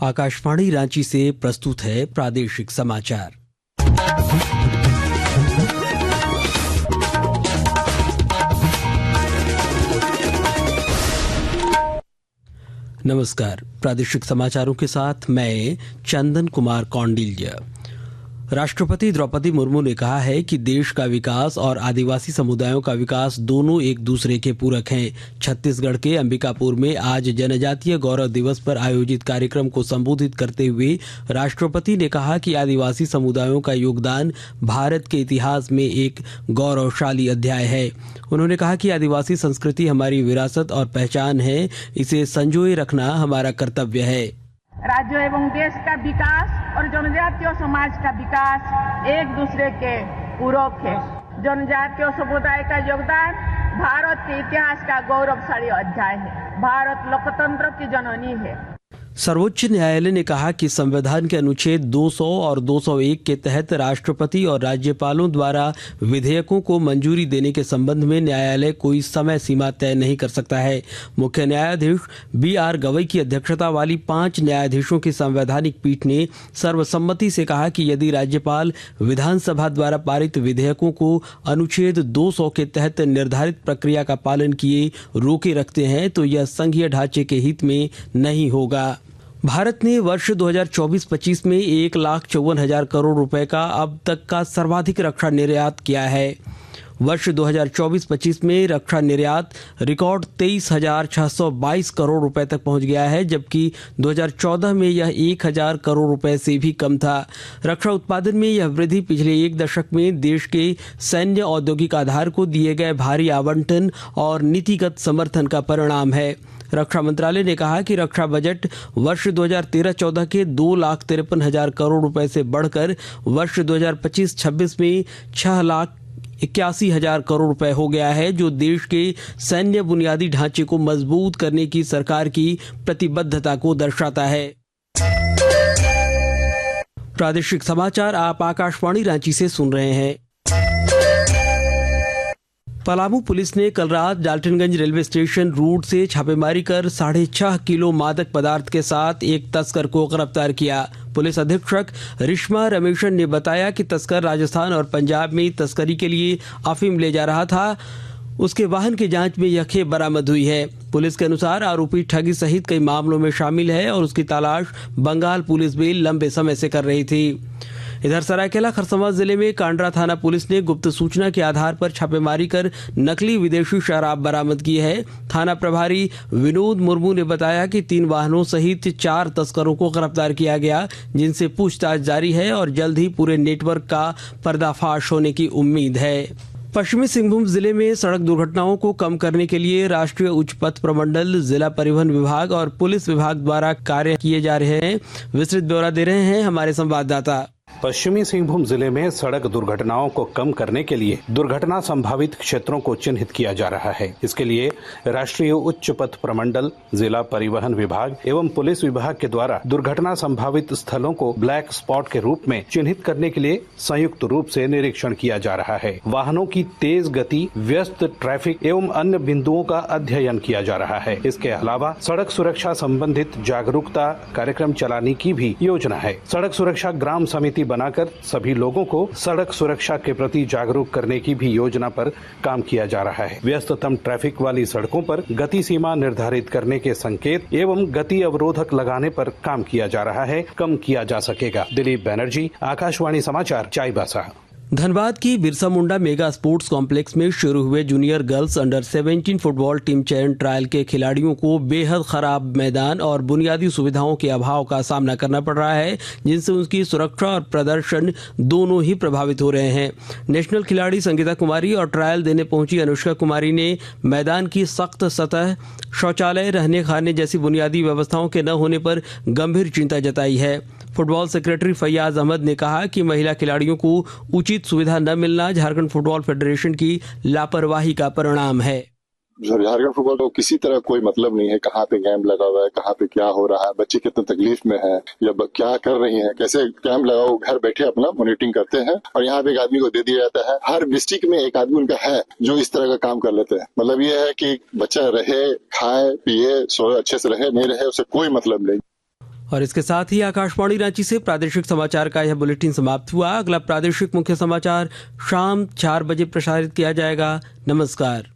आकाशवाणी रांची से प्रस्तुत है प्रादेशिक समाचार। नमस्कार, प्रादेशिक समाचारों के साथ मैं चंदन कुमार कौंडिल्य। राष्ट्रपति द्रौपदी मुर्मू ने कहा है कि देश का विकास और आदिवासी समुदायों का विकास दोनों एक दूसरे के पूरक हैं। छत्तीसगढ़ के अंबिकापुर में आज जनजातीय गौरव दिवस पर आयोजित कार्यक्रम को संबोधित करते हुए राष्ट्रपति ने कहा कि आदिवासी समुदायों का योगदान भारत के इतिहास में एक गौरवशाली अध्याय है। उन्होंने कहा कि आदिवासी संस्कृति हमारी विरासत और पहचान है, इसे संजोए रखना हमारा कर्तव्य है। राज्य एवं देश का विकास और जनजातीय समाज का विकास एक दूसरे के पूरक है। जनजातीय समुदाय का योगदान भारत के इतिहास का गौरवशाली अध्याय है। भारत लोकतंत्र की जननी है। सर्वोच्च न्यायालय ने कहा कि संविधान के अनुच्छेद 200 और 201 के तहत राष्ट्रपति और राज्यपालों द्वारा विधेयकों को मंजूरी देने के संबंध में न्यायालय कोई समय सीमा तय नहीं कर सकता है। मुख्य न्यायाधीश BR गवई की अध्यक्षता वाली 5 न्यायाधीशों की संवैधानिक पीठ ने सर्वसम्मति से कहा कि यदि राज्यपाल विधानसभा द्वारा पारित विधेयकों को अनुच्छेद 200 के तहत निर्धारित प्रक्रिया का पालन किए रोके रखते हैं तो यह संघीय ढांचे के हित में नहीं होगा। भारत ने वर्ष 2024-25 में 1,54,000 करोड़ रुपए का अब तक का सर्वाधिक रक्षा निर्यात किया है। वर्ष 2024-25 में रक्षा निर्यात रिकॉर्ड 23,622 करोड़ रुपए तक पहुंच गया है, जबकि 2014 में यह 1,000 करोड़ रुपए से भी कम था। रक्षा उत्पादन में यह वृद्धि पिछले एक दशक में देश के सैन्य औद्योगिक आधार को दिए गए भारी आवंटन और नीतिगत समर्थन का परिणाम है। रक्षा मंत्रालय ने कहा कि रक्षा बजट वर्ष 2013-14 के 2,53,000 करोड़ रुपए से बढ़कर वर्ष 2025-26 में 6,81,000 करोड़ रुपए हो गया है, जो देश के सैन्य बुनियादी ढांचे को मजबूत करने की सरकार की प्रतिबद्धता को दर्शाता है। प्रादेशिक समाचार आप आकाशवाणी रांची से सुन रहे हैं। पलामू पुलिस ने कल रात डाल्टनगंज रेलवे स्टेशन रोड से छापेमारी कर 6.5 किलो मादक पदार्थ के साथ एक तस्कर को गिरफ्तार किया। पुलिस अधीक्षक रिश्मा रमेशन ने बताया कि तस्कर राजस्थान और पंजाब में तस्करी के लिए अफीम ले जा रहा था। उसके वाहन की जांच में यह खेप बरामद हुई है। पुलिस के अनुसार आरोपी ठगी सहित कई मामलों में शामिल है और उसकी तलाश बंगाल पुलिस भी लंबे समय से कर रही थी। इधर सरायकेला खरसावां जिले में कांड्रा थाना पुलिस ने गुप्त सूचना के आधार पर छापेमारी कर नकली विदेशी शराब बरामद की है। थाना प्रभारी विनोद मुर्मू ने बताया कि 3 वाहनों सहित 4 तस्करों को गिरफ्तार किया गया, जिनसे पूछताछ जारी है और जल्द ही पूरे नेटवर्क का पर्दाफाश होने की उम्मीद है। पश्चिमी सिंहभूम जिले में सड़क दुर्घटनाओं को कम करने के लिए राष्ट्रीय उच्च पथ प्रमंडल, जिला परिवहन विभाग और पुलिस विभाग द्वारा कार्य किए जा रहे हैं। विस्तृत ब्यौरा दे रहे हैं हमारे संवाददाता। पश्चिमी सिंहभूम जिले में सड़क दुर्घटनाओं को कम करने के लिए दुर्घटना संभावित क्षेत्रों को चिन्हित किया जा रहा है। इसके लिए राष्ट्रीय उच्च पथ प्रमंडल, जिला परिवहन विभाग एवं पुलिस विभाग के द्वारा दुर्घटना संभावित स्थलों को ब्लैक स्पॉट के रूप में चिन्हित करने के लिए संयुक्त रूप से निरीक्षण किया जा रहा है। वाहनों की तेज गति, व्यस्त ट्रैफिक एवं अन्य बिंदुओं का अध्ययन किया जा रहा है। इसके अलावा सड़क सुरक्षा संबंधित जागरूकता कार्यक्रम चलाने की भी योजना है। सड़क सुरक्षा ग्राम समिति बनाकर सभी लोगों को सड़क सुरक्षा के प्रति जागरूक करने की भी योजना पर काम किया जा रहा है। व्यस्ततम ट्रैफिक वाली सड़कों पर गति सीमा निर्धारित करने के संकेत एवं गति अवरोधक लगाने पर काम किया जा रहा है। कम किया जा सकेगा। दिलीप बनर्जी, आकाशवाणी समाचार, चाईबासा। धनबाद की Birsa Munda mega sports complex में शुरू हुए junior girls under 17 football team चयन ट्रायल के खिलाड़ियों को बेहद खराब मैदान और बुनियादी सुविधाओं के अभाव का सामना करना पड़ रहा है, जिनसे उनकी सुरक्षा और प्रदर्शन दोनों ही प्रभावित हो रहे हैं। नेशनल खिलाड़ी संगीता कुमारी और ट्रायल देने पहुंची अनुष्का कुमारी ने मैदान की सख्त सतह, शौचालय, रहने खाने जैसी बुनियादी व्यवस्थाओं के न होने पर गंभीर चिंता जताई है। फुटबॉल सेक्रेटरी फैयाज अहमद ने कहा कि महिला खिलाड़ियों को उचित सुविधा न मिलना झारखंड फुटबॉल फेडरेशन की लापरवाही का परिणाम है। झारखंड फुटबॉल को किसी तरह कोई मतलब नहीं है कहाँ पे कैंप लगा हुआ है, कहाँ पे क्या हो रहा है, बच्चे कितने तकलीफ में है या क्या कर रही हैं, कैसे कैंप लगाओ, घर बैठे अपना मॉनिटरिंग करते हैं और यहाँ पे एक आदमी को दे दिया जाता है। हर डिस्ट्रिक्ट में एक आदमी उनका है जो इस तरह का काम कर लेते हैं। मतलब ये है कि बच्चा रहे, खाए, पिए, सोए, अच्छे से रहे, नहीं रहे, उससे कोई मतलब नहीं। और इसके साथ ही आकाशवाणी रांची से प्रादेशिक समाचार का यह बुलेटिन समाप्त हुआ। अगला प्रादेशिक मुख्य समाचार शाम 4 बजे प्रसारित किया जाएगा। नमस्कार।